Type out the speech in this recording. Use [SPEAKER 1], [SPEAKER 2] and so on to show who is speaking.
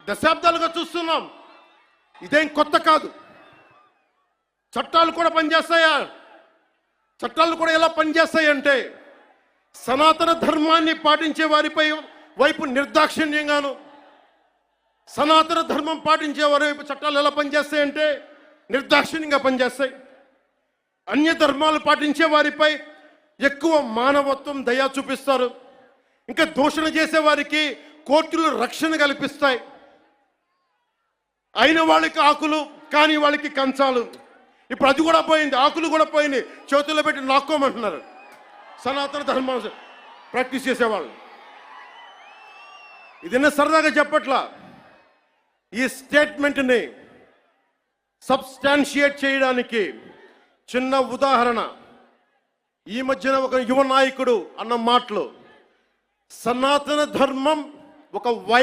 [SPEAKER 1] దశాబ్దాలుగా చూస్తున్నాం. ఇదేం కొత్త కాదు. చట్టాలు కూడా పనిచేస్తాయా? చట్టాలు కూడా ఎలా పనిచేస్తాయంటే సనాతన ధర్మాన్ని పాటించే వారిపై వైపు నిర్దాక్షిణ్యంగాను, సనాతన ధర్మం పాటించే వారి వైపు చట్టాలు ఎలా పనిచేస్తాయంటే నిర్దాక్షిణ్యంగా పనిచేస్తాయి. అన్య ధర్మాలు పాటించే వారిపై ఎక్కువ మానవత్వం, దయ చూపిస్తారు. ఇంకా దూషణ చేసే వారికి కోర్టులు రక్షణ కల్పిస్తాయి. అయిన వాళ్ళకి ఆకులు, కాని వాళ్ళకి కంచాలు. ఇప్పుడు అది కూడా పోయింది, ఆకులు కూడా పోయింది. చేతుల్లో పెట్టి నాక్కోమంటున్నారు సనాతన ధర్మం ప్రాక్టీస్ చేసేవాళ్ళు. ఇదన్నా సరదాగా చెప్పట్లా. ఈ స్టేట్మెంట్ని సబ్స్టాన్షియేట్ చేయడానికి చిన్న ఉదాహరణ. ఈ మధ్యన ఒక యువ నాయకుడు అన్న మాటలు, సనాతన ధర్మం ఒక